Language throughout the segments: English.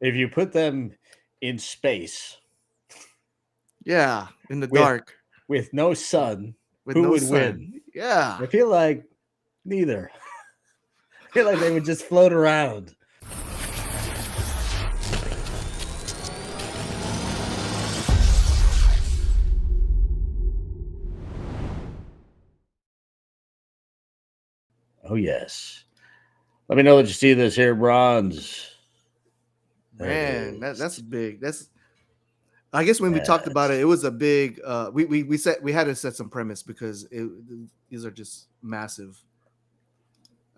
If you put them in space Yeah, in the with dark no sun, with who no would win? sun. Yeah. I feel like neither. I feel like they would just float around. Oh yes. Let me know that you see this here bronze. There it Man, that's is. big. That's I guess when we talked about it, Yes. it was a big. We set we had to set some premise because these are just massive.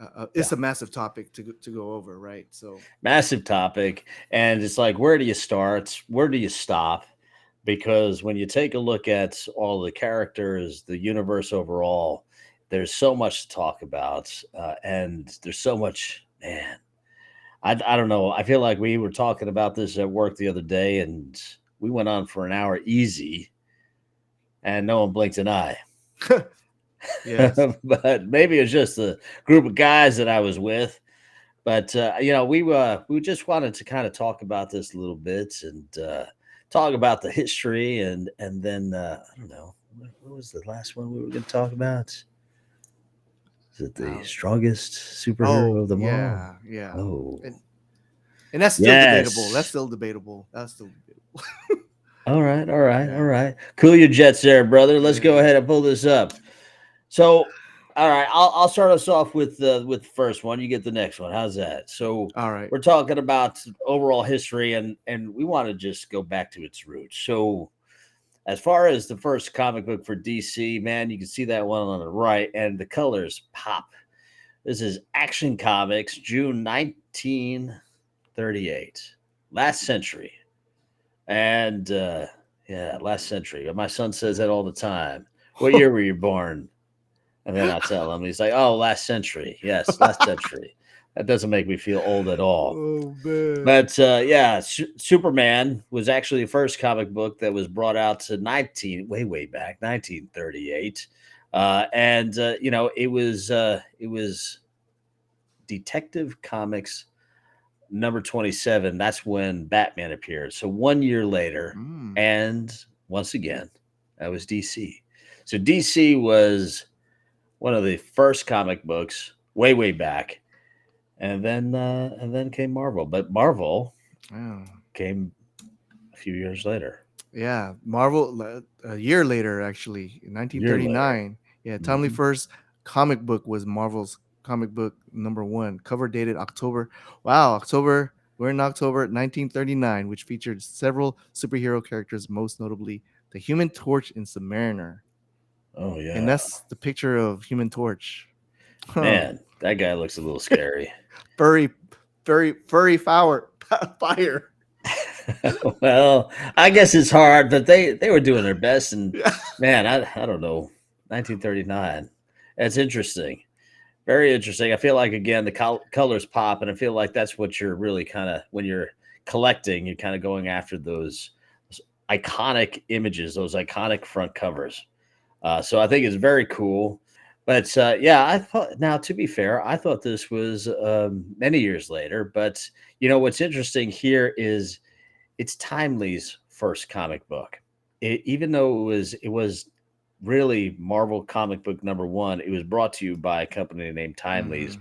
Yeah. It's a massive topic to go over, right? So Massive topic. And it's like, where do you start? Where do you stop? Because when you take a look at all the characters, the universe overall, there's so much to talk about. And there's so much, man. I don't know. I feel like we were talking about this at work the other day, and we went on for an hour easy, and no one blinked an eye. yes, But maybe it's just the group of guys that I was with. But we just wanted to kind of talk about this a little bit and talk about the history and then I don't know what was the last one we were going to talk about? Is it the uh, strongest superhero oh of them all? yeah, yeah, Oh, and and that's still debatable. That's yes. still debatable. That's still debatable. All right, all right, all Yeah, right. Cool your jets there, brother. Let's go yeah. ahead and pull this up. So, all right, I'll start us off with the first one. You get the next one. How's that? So, All right. we're talking about overall history, and we want to just go back to its roots. So, as far as the first comic book for DC, man, you can see that one on the right, and the colors pop. This is Action Comics, June 1938, last century, and yeah, last century. My son says that all the time. What year were you born? And then I tell him, he's like, "Oh, last century. Yes, last century." That doesn't make me feel old at all. Oh man. But yeah, Superman was actually the first comic book that was brought out to way back 1938, and it was Detective Comics number 27. That's when Batman appeared. So 1 year later, Mm. and once again, that was DC. So DC was one of the first comic books way back, and then came Marvel. But Marvel Yeah. came a few years later, Yeah, Marvel a year later, actually, in year later. 1939. Yeah, timely Mhm. first comic book was Marvel's comic book number one, cover dated October. Wow, October. We're in October 1939, which featured several superhero characters, most notably the Human Torch and Submariner. Oh And yeah, that's the picture of Human Torch. Huh. man, that guy looks a little scary. Furry, furry fire, fire. Well, I guess it's hard, but they were doing their best, and Yeah. man, I don't know, 1939. That's interesting. Very interesting. I feel like again the colors pop, and I feel like that's what you're really kind of when you're collecting, you're kind of going after those iconic images, those iconic front covers. So I think it's very cool. But yeah, I thought. Now, to be fair, I thought this was many years later. But what's interesting here is it's Timely's first comic book. Even though it was really Marvel comic book number one, it was brought to you by a company named Timely's Mhm.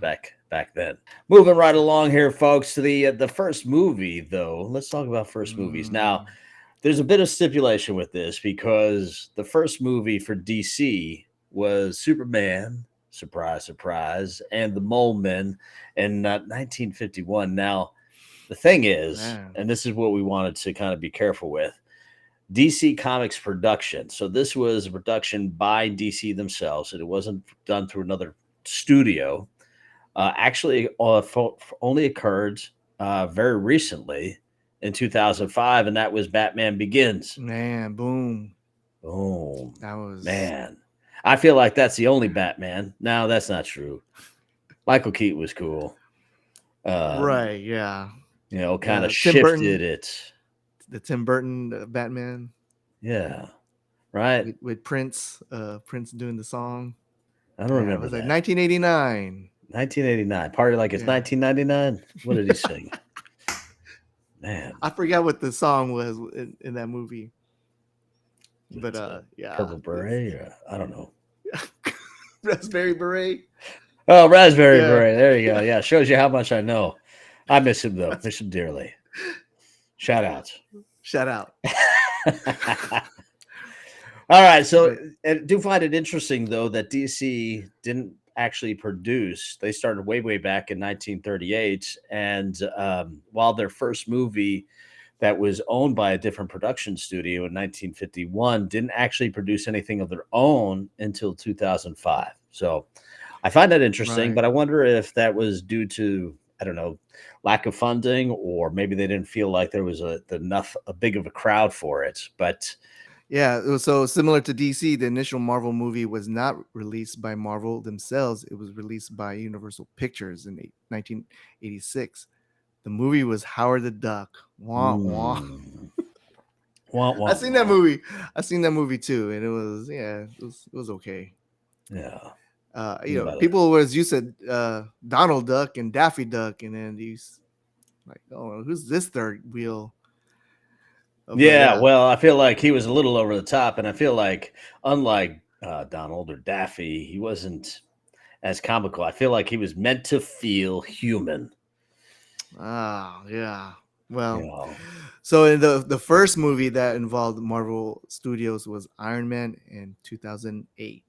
back then. Moving right along here, folks, to the first movie though. Let's talk about first movies now. Mm. There's a bit of stipulation with this because the first movie for DC was Superman, surprise, surprise, and the Mole Men in 1951. Now, the thing is, Man. and this is what we wanted to kind of be careful with, DC Comics production. So this was a production by DC themselves, and it wasn't done through another studio. Actually, only occurred very recently in 2005, and that was Batman Begins. Man, boom. Oh That was man, I feel like that's the only Batman. No, that's not true. Michael Keaton was cool. Um, right. Yeah. kind of Tim shifted Burton, it. the Tim Burton Batman Yeah, right. with Prince, Prince doing the song. I don't Yeah, it remember was like that. 1989. 1989. Party like it's Yeah. 1999. What did he sing? Man, I forgot what the song was in that movie, but it's a yeah, purple beret. Or, I don't know. Raspberry Beret. Oh, raspberry Yeah, beret. There you go. Yeah, shows you how much I know. I miss him though. Miss him dearly. Shout out. shout out. All right, so But I do find it interesting though that DC didn't actually produce. They started way back in 1938, and while their first movie that was owned by a different production studio in 1951 didn't actually produce anything of their own until 2005. So I find that interesting, right. but I wonder if that was due to, I don't know, lack of funding, or maybe they didn't feel like there was a big of a crowd for it. But Yeah, it was so similar to DC. The initial Marvel movie was not released by Marvel themselves. It was released by Universal Pictures in 1986. The movie was Howard the Duck. Wah wah. mm, wah, I wah, seen that wah. movie. I seen that movie too, and it was, yeah, it was okay. Yeah, what about it? People was used to Donald Duck and Daffy Duck, and then these like, oh, who's this third wheel? But Yeah, yeah, well, I feel like he was a little over the top, and I feel like unlike Donald or Daffy, he wasn't as comical. I feel like he was meant to feel human. yeah. You Well, know, so in the first movie that involved Marvel Studios was Iron Man in 2008.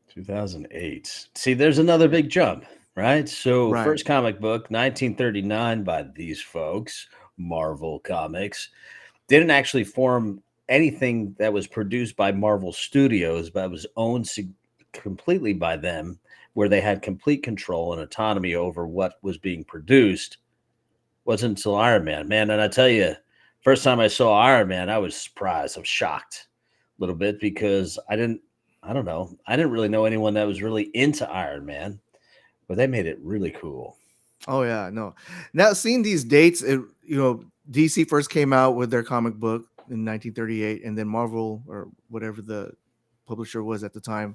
2008. See, there's another big jump, right? So, Right. first comic book, 1939, by these folks, Marvel Comics, didn't actually form anything that was produced by Marvel Studios, but was owned completely by them, where they had complete control and autonomy over what was being produced. Wasn't until Iron Man, man. And I tell you, first time I saw Iron Man, I was surprised. I was shocked a little bit because I don't know, I didn't really know anyone that was really into Iron Man, but they made it really cool. Oh yeah, no. Now seeing these dates, DC first came out with their comic book in 1938, and then Marvel or whatever the publisher was at the time,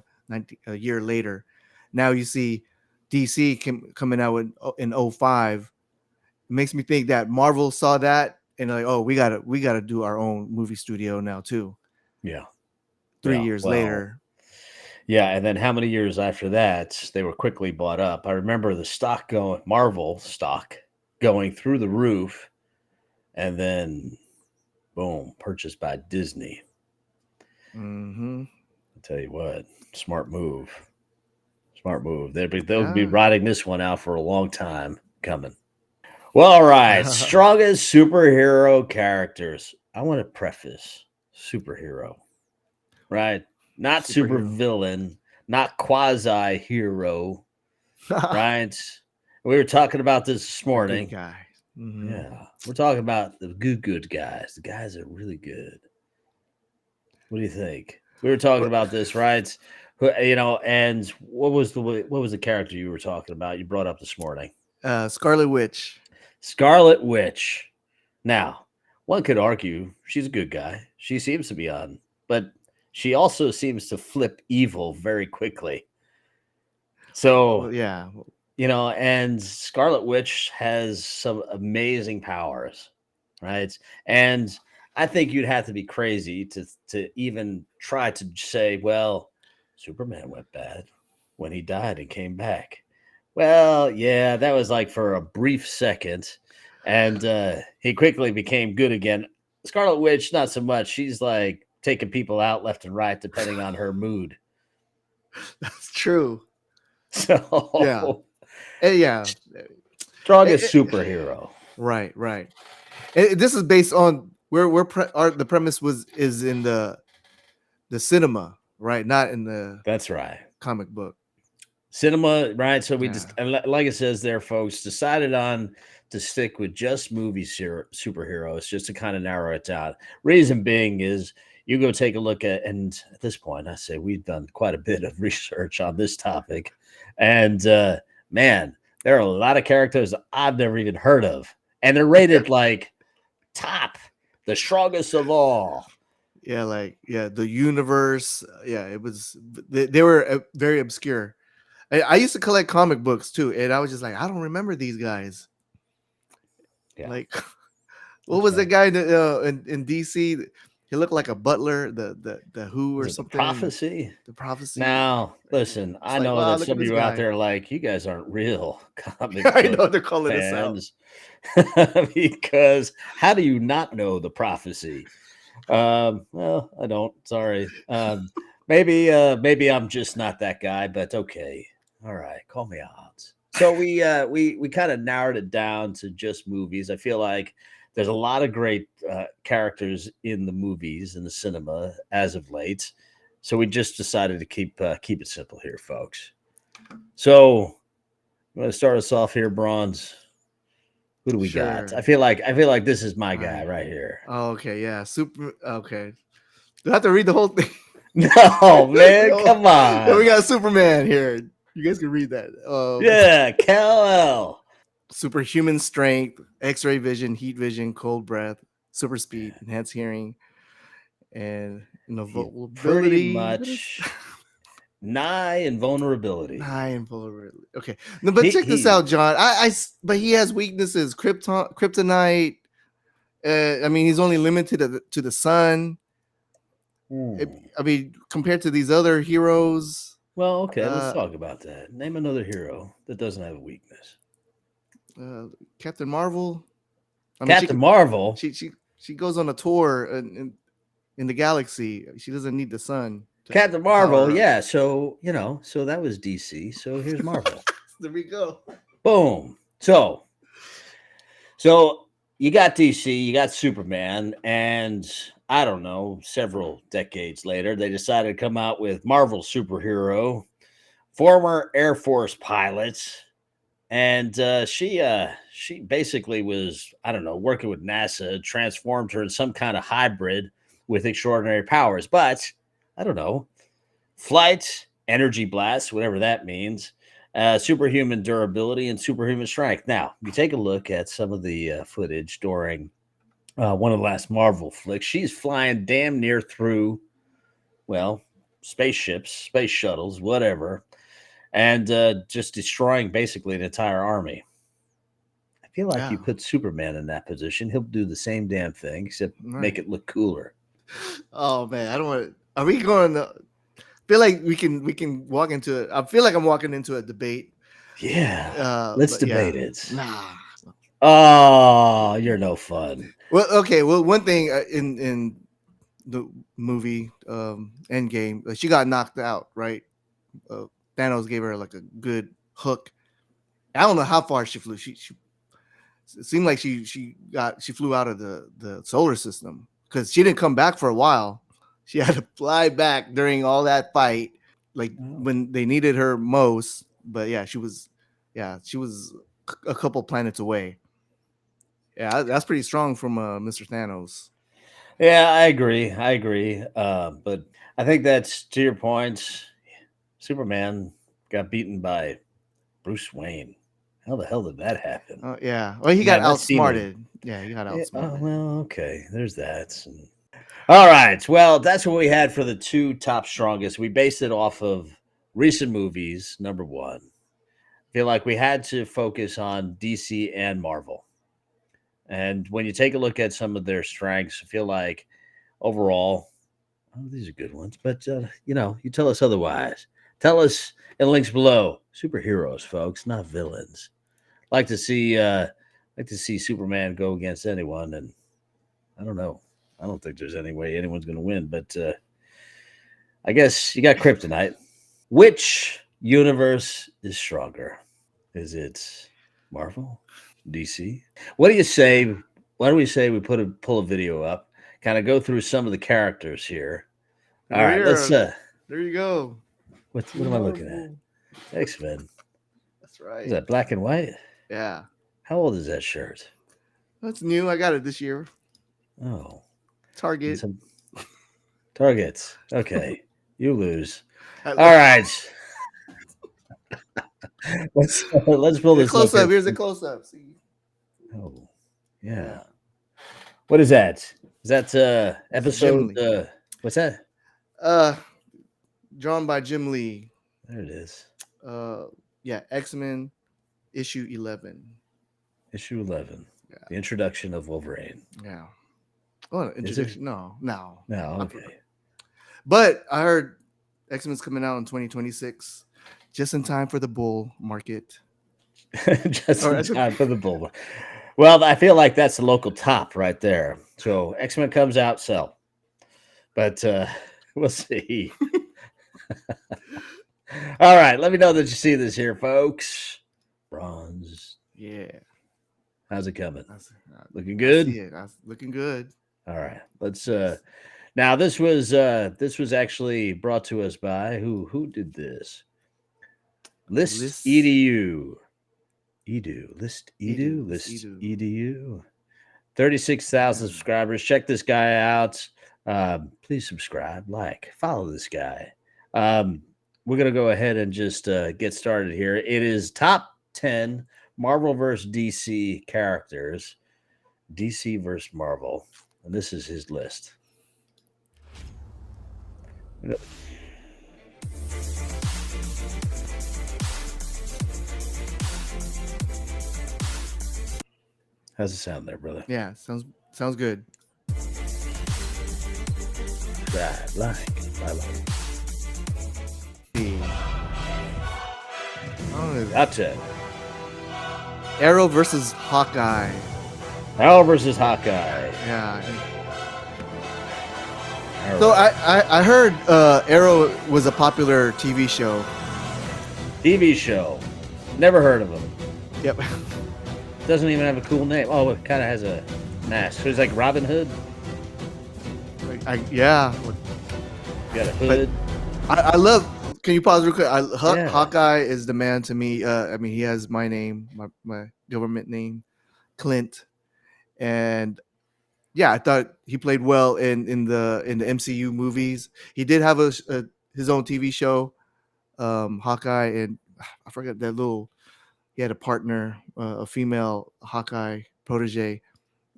a year later. Now you see DC coming out in '05. It makes me think that Marvel saw that and like, oh, we gotta do our own movie studio now too. Yeah. Three Yeah. years Well, later. yeah, and then how many years after that, they were quickly bought up. I remember the stock going Marvel stock going through the roof, and then boom, purchased by Disney. Hmm. I tell you what, smart move. Smart move. They'll be Yeah. riding this one out for a long time coming. Well, all right. Strongest superhero characters. I want to preface superhero, right? Not super Superhero. villain, not quasi hero, right? We were talking about this The good morning. guy. Hmm. Yeah. We're talking about the good guys, the guys that are really good. What do you think? We were talking about this, right? And what was the character you were talking about? You brought up this morning. Scarlet Witch. Scarlet Witch. Now, one could argue she's a good guy. She seems to be on, but she also seems to flip evil very quickly. So, Well, yeah. and Scarlet Witch has some amazing powers, right? And I think you'd have to be crazy to even try to say, well, Superman went bad when he died and came back. Well, yeah, that was like for a brief second, and he quickly became good again. Scarlet Witch, not so much. She's like taking people out left and right depending on her mood. That's true. Yeah. So, Yeah. strongest Eh, superhero. right. Right. This is based on the premise is in the cinema, right? Not in the That's right. comic book. Cinema, right? So we Yeah. just, and like it says there, folks, decided on to stick with just movie superheroes, just to kind of narrow it down. Reason being is you go take a look at, and at this point, I say we've done quite a bit of research on this topic, and man, there are a lot of characters I've never even heard of, and they're rated like top, the strongest of all. Yeah. Like, yeah, the universe. Yeah. It was. They were very obscure. I used to collect comic books too, and I was just like, I don't remember these guys. Yeah. Like, What That's was the fine. guy in DC? He looked like a butler, the Who or Was it the something. prophecy? The prophecy. Now, And listen, it's I like, know wow, that look at some of this you out guy. there are like, you guys aren't real comic I book know they're calling us out. fans because how do you not know the prophecy? Well, I don't. Sorry. Maybe I'm just not that guy, but okay. All right, call me odds. So we kind of narrowed it down to just movies. I feel like there's a lot of great characters in the movies in the cinema as of late. So we just decided to keep it simple here, folks. So I'm going to start us off here, Bronze. Who do we got? Sure. I feel like this is my All guy right. right here. Oh, okay. Yeah. Super. Okay. Do I have to read the whole thing? No, man, No. come No, we on. got Superman here. You guys can read that. Yeah, Kal-El. Superhuman strength, X-ray vision, heat vision, cold breath, super speed, enhanced hearing, and He's pretty invulnerability. What is much nigh invulnerability. nine vulnerability? Okay, no, but He check this out, he. John. But he has weaknesses. Kryptonite. I mean, he's only limited to the sun. Hmm. I mean, compared to these other heroes, Well, okay, let's uh, talk about that. Name another hero that doesn't have a weakness. uh, Captain Marvel. I mean, Captain Marvel. she goes on a tour in the galaxy. She doesn't need the sun Captain to power Marvel. her up. Yeah. So that was DC. So here's Marvel. There we go. Boom. So you got DC, you got Superman, and I don't know, several decades later, they decided to come out with Marvel superhero, former Air Force pilot, and she basically was, I don't know, working with NASA, transformed her in some kind of hybrid with extraordinary powers. But I don't know, flight, energy blast, whatever that means, superhuman durability, and superhuman strength. Now, you take a look at some of the footage during one of the last Marvel flicks. She's flying damn near through, well, spaceships, space shuttles, whatever, and just destroying basically an entire army. I feel like Yeah. you put Superman in that position, he'll do the same damn thing, except make Right. it look cooler. Oh man, I don't want. Are we going? Feel like we can walk into it. I feel like I'm walking into a debate. Yeah, let's But yeah, debate it. nah. Oh, you're no fun. Well, okay. Well, one thing in the movie Endgame, she got knocked out. Right. Uh, Thanos gave her like a good hook. I don't know how far she flew. She it seemed like she flew out of the solar system because she didn't come back for a while. She had to fly back during all that fight, like Oh. when they needed her most. But yeah, she was a couple planets away. Yeah, that's pretty strong from Mr. Thanos. Yeah, I agree. I agree. But I think that's to your point. Superman got beaten by Bruce Wayne. How the hell did that happen? Oh yeah, well he got Man, that scene was. outsmarted. Yeah, he got Oh, outsmarted. well, okay. There's that. All right. Well, that's what we had for the two top strongest. We based it off of recent movies, number one. Feel like we had to focus on DC and Marvel. And when you take a look at some of their strengths, I feel like overall, oh, these are good ones. But you tell us otherwise. Tell us in links below. Superheroes, folks, not villains. Like to see Superman go against anyone, and I don't know. I don't think there's any way anyone's going to win. But I guess you got Kryptonite. Which universe is stronger? Is it Marvel, DC? What do you Yeah, say? Why don't we say we pull a video up, kind of go through some of the characters here. All right right, let's. here. There you go. What Team am I looking at? Marvel. X Men. That's Is right. that black and white? Yeah, How old is that shirt? that's new. I got it this year. Oh, and Target. some targets. Okay, you lose. I All love. right, let's pull A this up close up. here. Here's a close up. See. Oh, Yeah. yeah. What is that? Is that It's Jim episode? Lee. What's that? Uh, Drawn by Jim Lee. There it is. Uh, yeah, X Men issue 11. Issue 11. The introduction of Wolverine. Yeah. Oh, Is it? introduction? No, no. No. I forgot. Okay. But I heard X Men's coming out in 2026, just in time for the bull market. Just Or in time for the bull. Well, I feel like that's the local top right there. So X Men comes out, sell. But we'll see. All right, let me know that you see this here, folks. Bronze. yeah, How's it coming? I, s- Looking I good. see it. That's looking good. All right, let's. Yes. Now this was actually brought to us by who did this? List List edu edu list Edu. edu List list Edu. edu 36,000 Yeah. subscribers. Check this guy out. Please subscribe, like, follow this guy. Um, we're gonna go ahead and just get started here. It is top 10 Marvel versus DC characters, DC versus Marvel, and this is his list. How's it sound there, brother? Yeah. Sounds good. Subscribe, like, follow. See. Oh, Gotcha. Arrow versus Hawkeye. Arrow versus Hawkeye. Yeah. All So right. I heard Arrow was a popular TV show. TV show. Never heard of him. Yep. Doesn't even have a cool name. Oh, it kind of has a mask. So he's like Robin Hood. Yeah. Got a But hood. I love. Can you pause real quick? Yeah. Hawkeye is the man to me. I mean, he has my name, my government name, Clint, and yeah, I thought he played well in the MCU movies. He did have his own TV show, Hawkeye, and I forgot that little. He had a partner, a female Hawkeye protege.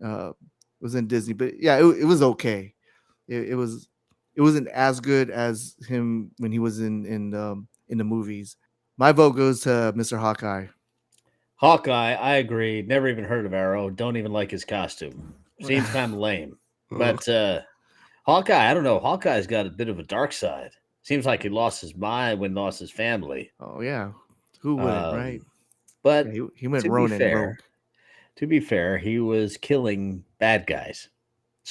Was in Disney, but yeah, it was okay. It wasn't as good as him when he was in the movies. My vote goes to Mr. Hawkeye. Hawkeye, I agree. Never even heard of Arrow. Don't even like his costume. Seems kind of lame. Ugh. But Hawkeye, I don't know. Hawkeye's got a bit of a dark side. Seems like he lost his mind when he lost his family. Oh yeah, who wouldn't, right? Yeah, But he went to be Ronin fair, rogue. he was killing bad guys.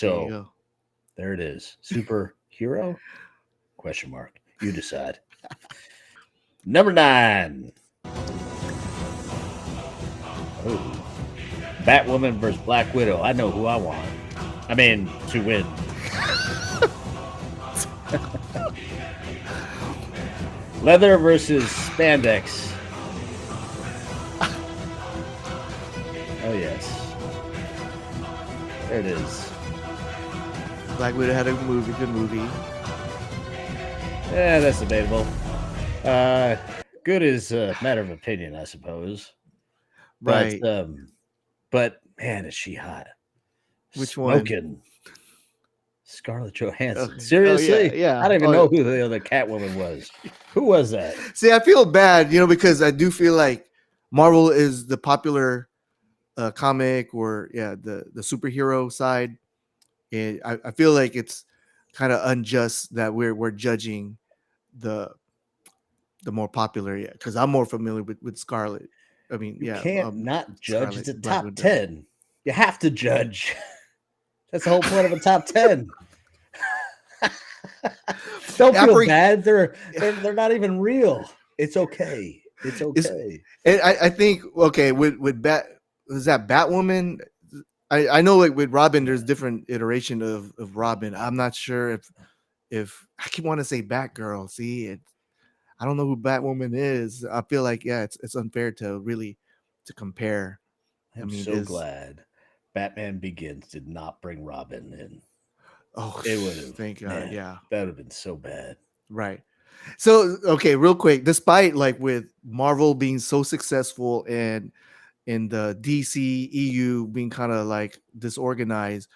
There you So go. there it is. Superhero? Question mark. You decide. Number 9. Oh, Batwoman versus Black Widow. I know who I want. I mean, to win. Leather versus spandex. Oh yes, there it is. Black Widow had a good movie. Yeah, that's debatable. Uh, good is a matter of opinion, I suppose. But Right. but man, is she hot? Which one? Smoking Scarlett Johansson. Okay. Oh yeah, Seriously, I yeah. don't even Oh, know yeah. who the other Catwoman was. Who was that? See, I feel bad, because I do feel like Marvel is the popular comic or yeah, the superhero side, and I feel like it's kind of unjust that we're judging the the more popular, yeah, because I'm more familiar with Scarlet. I mean, You yeah, can't not judge. It's Scarlet a Black top Widow. 10. You have to judge. That's the whole point of a top 10. Don't Yeah, feel bad. They're not even real. It's okay. It's it's, okay. and I think okay with was that Batwoman. I know like with Robin, there's different iteration of Robin. I'm not sure if I keep want to say Batgirl. See, I don't know who Batwoman is. I feel like yeah, it's unfair to really to compare. I I'm mean, so there's glad Batman Begins did not bring Robin in. oh It would have, thank God, man, yeah, that would have been so bad. right. So okay, real quick, despite like with Marvel being so successful and in the DC EU being kind of like disorganized,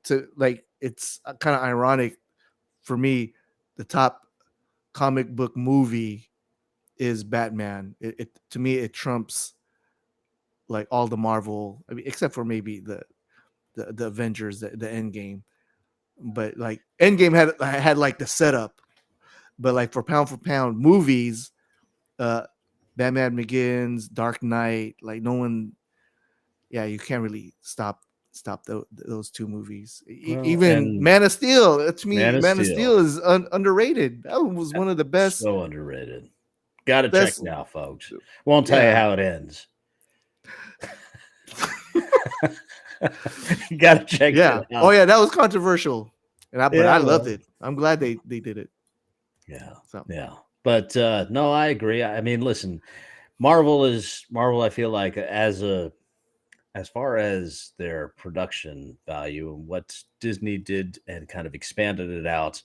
to like it's kind of ironic for me. The top comic book movie is Batman. It to me it trumps like all the Marvel. I mean, except for maybe the Avengers, the Endgame. But like Endgame had like the setup, but like for pound movies, uh, Batman Begins, Dark Knight, like no one, yeah, you can't really stop those two movies. Well, Even and Man of Steel, to Man me, of Man of Steel, Steel is underrated. That was one of the best so underrated. Got to check best. now, folks. Won't tell you Yeah, how it ends. You got to check yeah. it Oh out. yeah, that was controversial, but I Yeah, loved well, it. I'm glad they did it. yeah, So yeah. But no, I agree. I mean, listen, Marvel. I feel like as far as their production value and what Disney did and kind of expanded it out,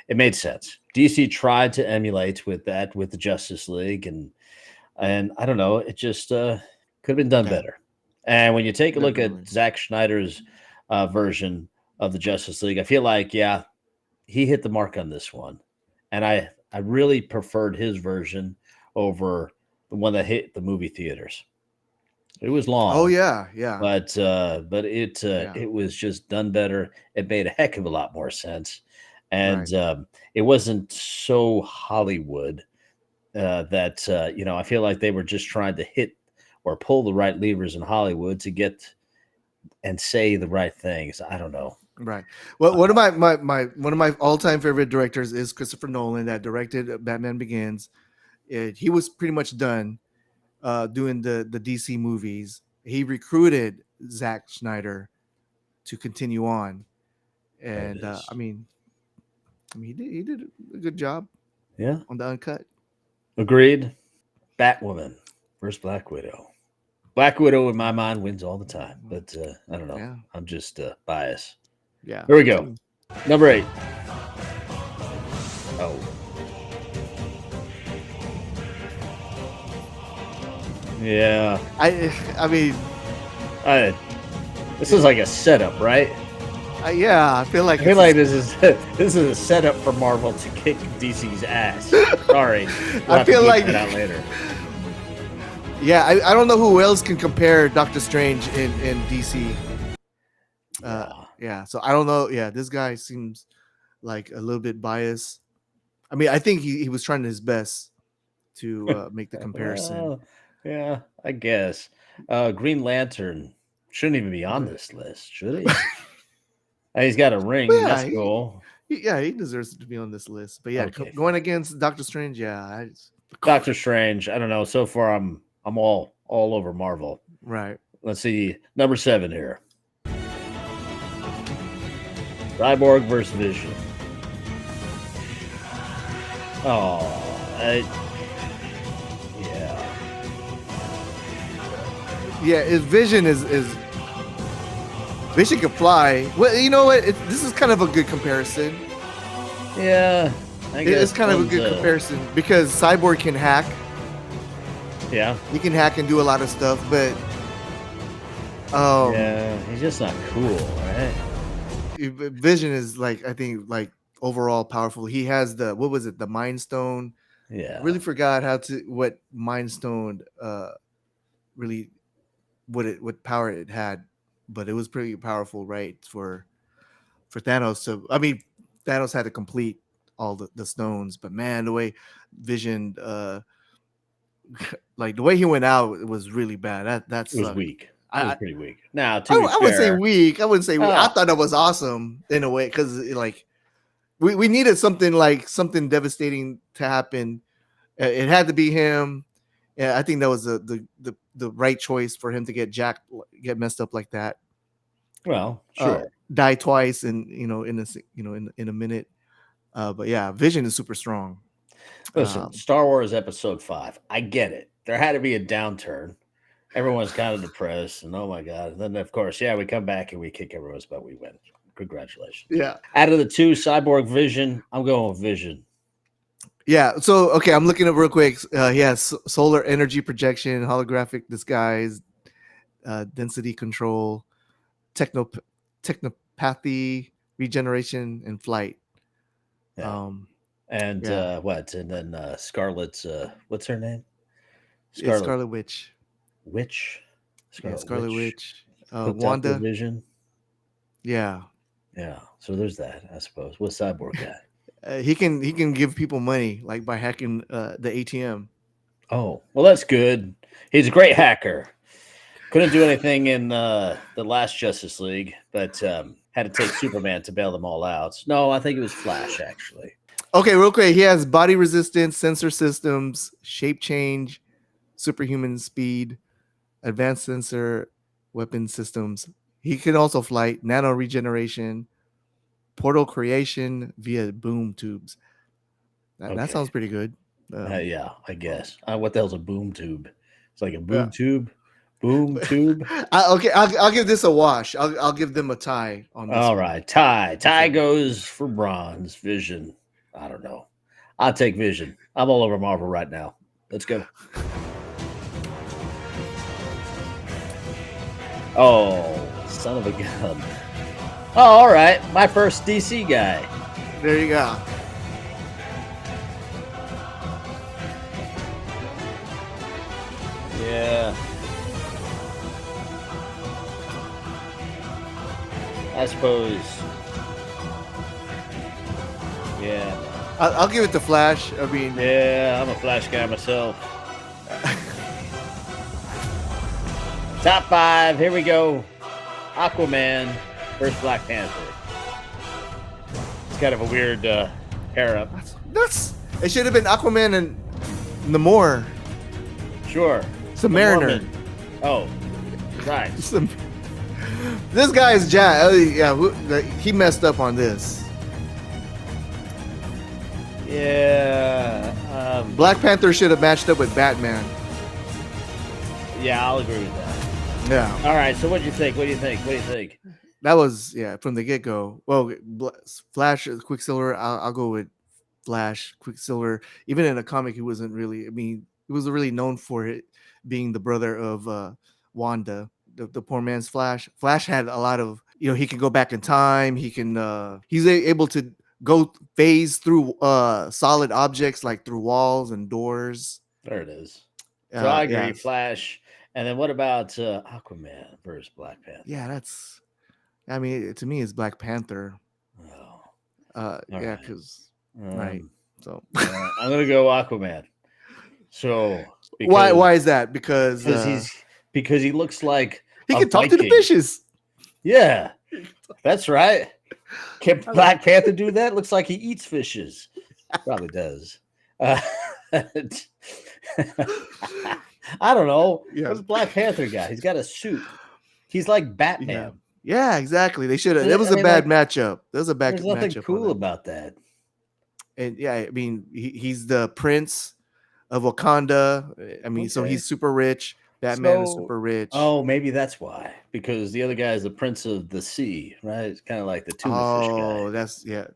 it made sense. DC tried to emulate with that with the Justice League, and I don't know, it just could have been done yeah, better. And when you take a look at definitely. Zack Schneider's version of the Justice League, I feel like yeah, he hit the mark on this one, and I really preferred his version over the one that hit the movie theaters. It was Oh long, yeah, yeah, but yeah. it was just done better. It made a heck of a lot more sense, and Right. it wasn't so Hollywood that I feel like they were just trying to hit or pull the right levers in Hollywood to get and say the right things. I don't know. Right. Well, one of my one of my all time favorite directors is Christopher Nolan that directed Batman Begins. He was pretty much done doing the DC movies. He recruited Zack Snyder to continue on, There it and is. he did a good job Yeah, on the uncut. agreed. Batwoman versus Black Widow. Black Widow, in my mind, wins all the time, but I don't know. Yeah, I'm just biased. yeah, Here we me go. too. Number 8. Oh, yeah. I mean, I, this is yeah, like a setup, right? yeah. I feel like I feel it's like this is a setup for Marvel to kick DC's ass. Sorry, we'll I have to feel beat like that out later. yeah. I don't know who else can compare Doctor Strange in DC. Uh, Yeah. yeah. So I don't know. Yeah, this guy seems like a little bit biased. I mean, I think he was trying his best to make the comparison. Well, yeah, I guess. Green Lantern shouldn't even be on But this list, should he? He's got a ring. yeah, That's cool. yeah, he deserves to be on this list. But yeah, Okay, going fine. against Doctor Strange, yeah, Doctor Strange. I don't know. So far, I'm all over Marvel. right. Let's see. Number 7 here. Cyborg versus Vision. Oh, yeah, Yeah, his vision is Vision can fly. Well, you know what? This is kind of a good comparison. yeah. I It's guess kind of a one's good comparison because Cyborg can hack. yeah, He can hack and do a lot of stuff, but um, yeah. He's just not cool, right? Vision is like I think like overall powerful. He has the what was it? The Mind Stone. I Yeah, really forgot what Mind Stone really what power it had, but it was pretty powerful, right? For Thanos to, I mean, Thanos had to complete all the stones, but man, the way Vision, like the way he went out, it was really bad. That it was sucked. weak. It was I, pretty weak. Now, to be I would say fair, weak. I wouldn't say weak. I oh, thought that was awesome in a way because like we needed something like something devastating to happen. It had to be him. Yeah, I think that was the right choice for him to get messed up like that. well, sure. Die twice and in in a minute. But yeah, Vision is super strong. Listen, Um, Star Wars Episode 5. I get it. There had to be a downturn. Everyone's kind of depressed, and oh my god. And then of course, yeah, we come back and we kick everyone's butt. We win. Congratulations. yeah, Out of the two, Cyborg Vision, I'm going with Vision. yeah. So okay, I'm looking up real quick. He has solar energy projection, holographic disguise, density control, techno technopathy, regeneration, and flight. Yeah. Um, And yeah, what? And then Scarlet's what's her name? it's Scarlet Scarlet Witch. Witch. Yeah, Scarlet Scarlet Witch Witch, hooked up with Wanda. Vision. Yeah, Yeah, so there's that. I suppose. What cyborg guy? he can give people money like by hacking the ATM. Oh, well, that's good. He's a great hacker. Couldn't do anything in the last Justice League, but had to take Superman to bail them all out. No, I think it was Flash actually. Okay, real quick. He has body resistance, sensor systems, shape change, superhuman speed, advanced sensor weapon systems. He can also flight, nano regeneration, portal creation via boom tubes. That Okay. sounds pretty good. Um, Yeah, I guess. What the hell's a boom tube? It's like a yeah. boob tube. Boom tube. Okay, I'll give this a wash. I'll give them a tie on this All one. right, tie. This Tie one. goes for bronze. Vision. I don't know. I'll take Vision. I'm all over Marvel right now. Let's go. Oh, son of a gun. Oh, all right. My first DC guy. There you go. Yeah. I suppose. Yeah. I'll give it to Flash. I mean, Yeah, I'm a Flash guy myself. Top 5. Here we go. Aquaman versus Black Panther. It's kind of a weird pair up. that's it. Should have been Aquaman and Namor. Sure. It's a Mariner. Mormon. Oh, right. This guy is Jack. Yeah, he messed up on this. Yeah. Black Panther should have matched up with Batman. Yeah, I'll agree with that. Yeah, All right. So, what do you think? What do you think? What do you think? that was from the get go. Well, Flash, Quicksilver. I'll go with Flash, Quicksilver. Even in a comic, he wasn't really. I mean, he was really known for it being the brother of Wanda, the poor man's Flash. Flash had a lot of. He can go back in time. He can. He's able to go phase through solid objects like through walls and doors. There it is. So I agree. Yeah, Flash. And then what about Aquaman versus Black Panther? yeah. That's. I mean, to me, it's Black Panther. Oh, Yeah, right. because right. So I'm gonna go Aquaman. So why is that? Because because he looks like he a can talk to the Viking. fishes. Yeah, that's right. Can Black Panther do that? Looks like he eats fishes. Probably does. I don't know. Yeah. What's Black Panther guy? He's got a suit. He's like Batman. Yeah, exactly. They should have. I It was a mean, bad like, matchup. There was a bad There's nothing matchup. cool about that. And yeah, I mean, he's the prince of Wakanda. I mean, so Okay. he's super rich. Batman is So- super rich. Oh, maybe that's why. Because the other guy is the Prince of the Sea, right? It's kind of like the tuna fish guy. Oh, that's yeah.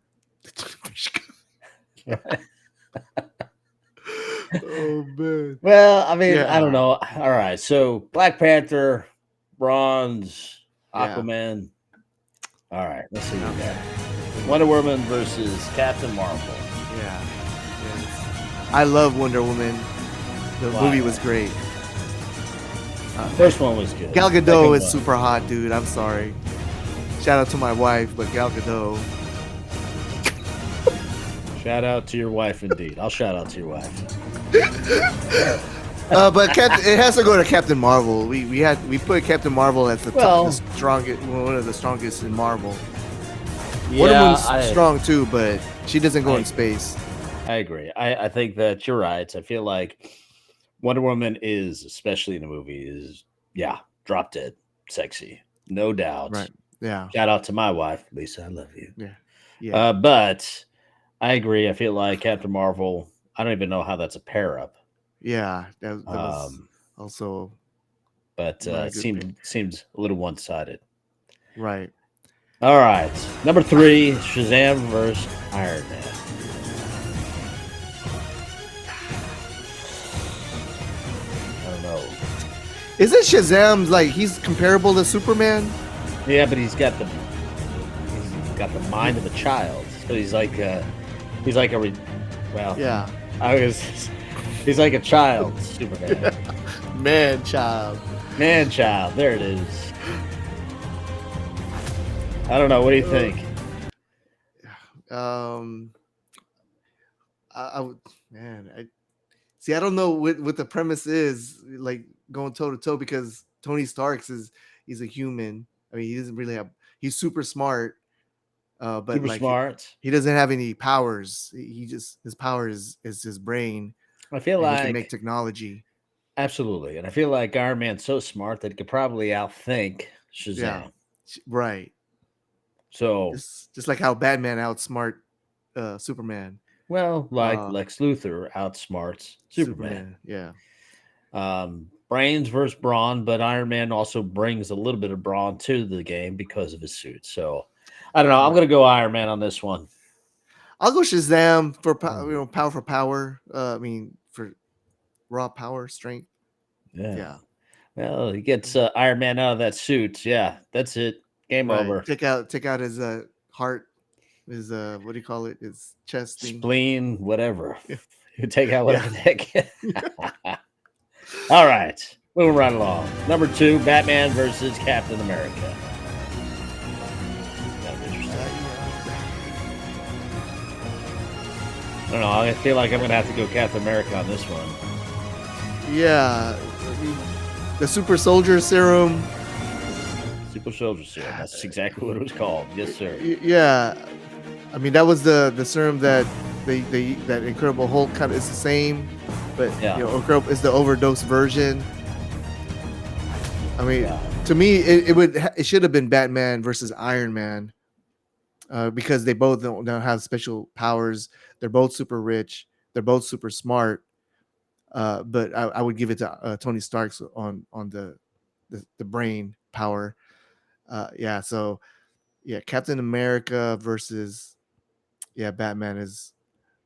Oh man. Well, I mean, Yeah. I don't know. All right, so Black Panther, Bronze, Yeah. Aquaman. All right, let's see what we got. Wonder Woman versus Captain Marvel. Yeah. I love Wonder Woman. The Why? movie was great. First one was good. Gal Second Gadot is one- super hot, dude. I'm sorry. Shout out to my wife, but Gal Gadot. Shout out to your wife, indeed. I'll shout out to your wife. But it has to go to Captain Marvel. We put Captain Marvel at the Well- top, the strongest, one of the strongest in Marvel. Yeah, Wonder Woman's strong too, but she doesn't go in space. I agree. I think that you're right. I feel like Wonder Woman is, especially in the movie, is drop dead sexy, no doubt. Right. Yeah. Shout out to my wife, Lisa. I love you. Yeah. But I agree. I feel like Captain Marvel. I don't even know how that's a pair up. Yeah. That was also But Very it good seems a little one sided. right. All right, number 3, Shazam versus Iron Man. I don't know. Isn't Shazam like he's comparable to Superman? Yeah, but he's got the mind of a child. So he's like a Yeah. he's like a child Superman. Man child. Man child, there it is. I don't know. What do you Uh, think? um, I would, man. I see. I don't know what the premise is, like going toe to toe, because Tony Stark's is he's a human. I mean, he doesn't really have. He's super smart, but Super like smart. he doesn't have any powers. He just his power is his brain, I feel and he can make like technology. absolutely, and I feel like Iron Man's so smart that he could probably outthink Yeah, Shazam. right. So, Just like how Batman outsmart Superman. well, like Uh, Lex Luthor outsmarts Superman. Superman. Yeah. Brains versus brawn, but Iron Man also brings a little bit of brawn to the game because of his suit. So, I don't know. I'm Right. gonna go Iron Man on this one. I'll go Shazam for Mm, power for power. I mean for raw power strength. yeah. Yeah. Well, he gets Iron Man out of that suit. Yeah, that's it. Game Right. over. Take out his heart, his what do you call it? His chest thing. Spleen, whatever. Yeah. You take out Yeah. whatever the heck. All right, moving right along. Number two, Batman versus Captain America. Kind of interesting. I don't know. I feel like I'm gonna have to go Captain America on this one. Yeah. I mean, the super soldier serum. Super Soldier Serum. That's exactly what it was called. Yes, sir. Yeah. I mean, that was the serum that they that Incredible Hulk kind of is the same, but Yeah, Incredible is the overdose version. I mean, yeah. to me, it should have been Batman versus Iron Man, because they both don't have special powers. They're both super rich. They're both super smart. But I would give it to Tony Stark's on the brain power. Yeah. So yeah, Captain America versus Batman is.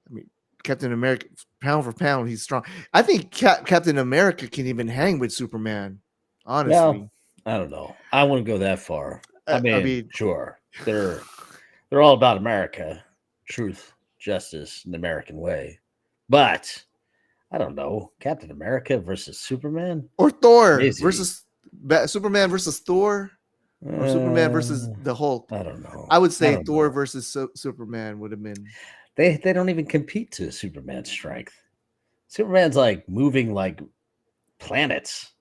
I mean, Captain America, pound for pound, he's strong. I think Captain America can even hang with Superman. Well, Honestly, I don't know. I wouldn't go that far. I I mean, mean, sure, they're all about America, truth, justice, and the American way. But I don't know. Captain America versus Superman? or Thor Crazy. versus Superman versus Thor, or Superman versus Uh, the Hulk. I don't know. I would I say don't Thor know. versus Superman would have been. They don't even compete to Superman's strength. Superman's like moving like planets.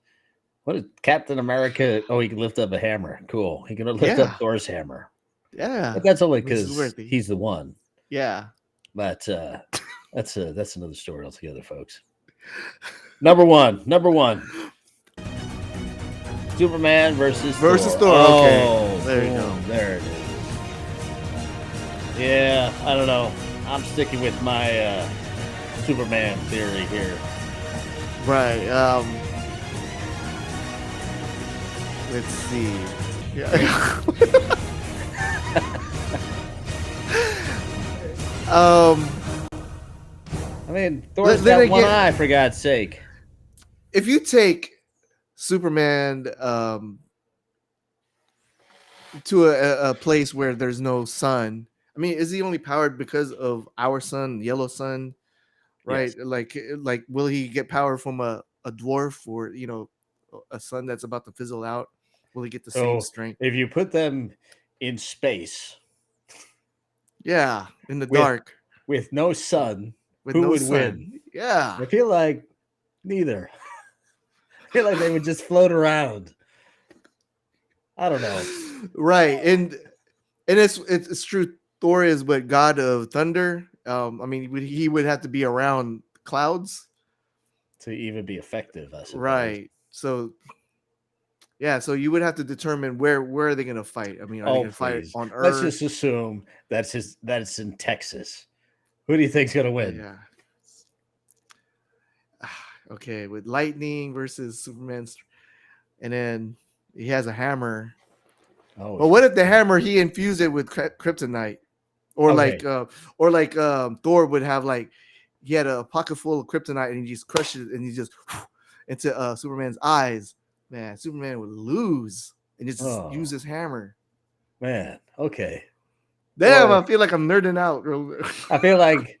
What is Captain America? Oh, he can lift up a hammer. Cool. He can lift up Yeah, Thor's hammer. yeah, But that's only which is because worthy. he's the one. Yeah, But that's another story altogether, folks. Number one. Number one. Superman versus versus Thor. Thor. Okay, Oh, there you go. boom. There it is. Yeah, I don't know. I'm sticking with my Superman theory here. Right. Let's see. Yeah. um. I mean, Thor's Then got one again, eye, for God's sake. if you take Superman to a place where there's no sun, I mean, is he only powered because of our sun, yellow sun, right? Yes. Like, will he get power from a dwarf, or a sun that's about to fizzle out? Will he get the same So strength? if you put them in space Yeah, in the with dark no sun, with who no would sun. win? Yeah, I feel like neither. I feel like they would just float around. I don't know. right. And it's true. Thor is what god of thunder. I mean, he would have to be around clouds, To even be effective, I suppose. right? So yeah, so you would have to determine where are they going to fight. I mean, are they Oh, going to fight please. on Let's Earth? just assume that it's in Texas. Who do you think's gonna win? Yeah. Okay, with lightning versus Superman's, and then he has a hammer. Oh, But what if the hammer he infused it with kryptonite, or okay. Thor would have, like, he had a pocket full of kryptonite and he just crushed it and he just into Superman's eyes. Man, Superman would lose and just use Oh his hammer. man. Okay. Damn, Well, I feel like I'm nerding out. I feel like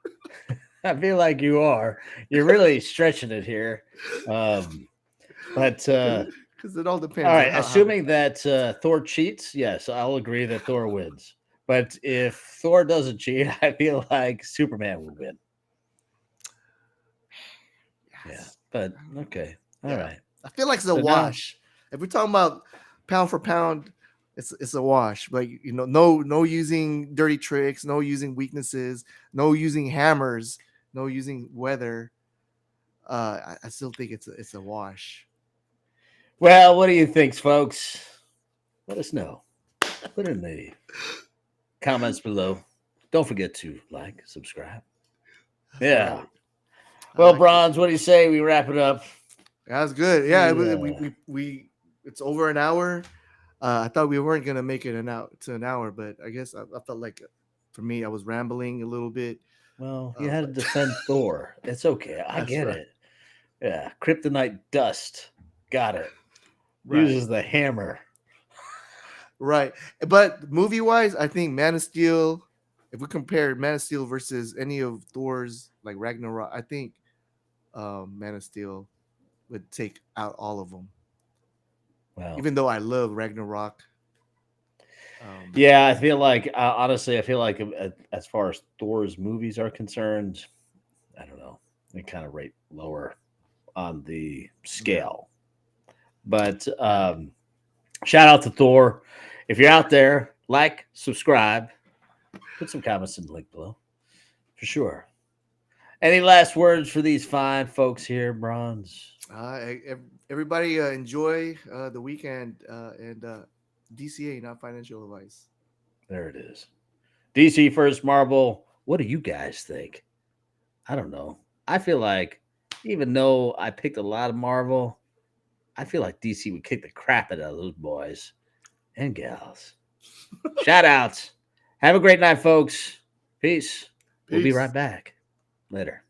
I feel like you are. You're really stretching it here. Um, but because it all All depends on right. how the Assuming that Thor cheats, yes, I'll agree that Thor wins. But if Thor doesn't cheat, I feel like Superman will win. Yeah. yes. But okay. All Yeah, right. I feel like it's a So now, wash. If we're talking about pound for pound, it's a wash. But no using dirty tricks, no using weaknesses, no using hammers, no using weather. I still think it's a wash. well, what do you think, folks? Let us know. Put in the comments below. Don't forget to like, subscribe. That's Yeah. right. I Well, like it. Bronze, what do you say? We wrap it up. That's good. Yeah, Yeah. we it's over an hour. I thought we weren't gonna make it an hour, but I guess I felt like for me I was rambling a little bit. Well, you had to But defend Thor. It's okay. I that's get right. it. Yeah. Kryptonite dust. Got it. Right. Uses the hammer. Right. But movie wise, I think Man of Steel, if we compare Man of Steel versus any of Thor's like Ragnarok, I think Man of Steel would take out all of them. Wow. Even though I love Ragnarok. Um, Yeah, I feel like honestly, I feel like as far as Thor's movies are concerned, I don't know. They kind of rate lower on the yeah. scale. But shout out to Thor. If you're out there, like, subscribe, put some comments in the link below for sure. Any last words for these fine folks here, Bronze? Everybody enjoy the weekend and DCA, not financial advice. There it is. DC first Marvel. What do you guys think? I don't know. I feel like even though I picked a lot of Marvel, I feel like DC would kick the crap out of those boys and gals. Shout outs. Have a great night, folks. Peace. We'll be right Peace. back later.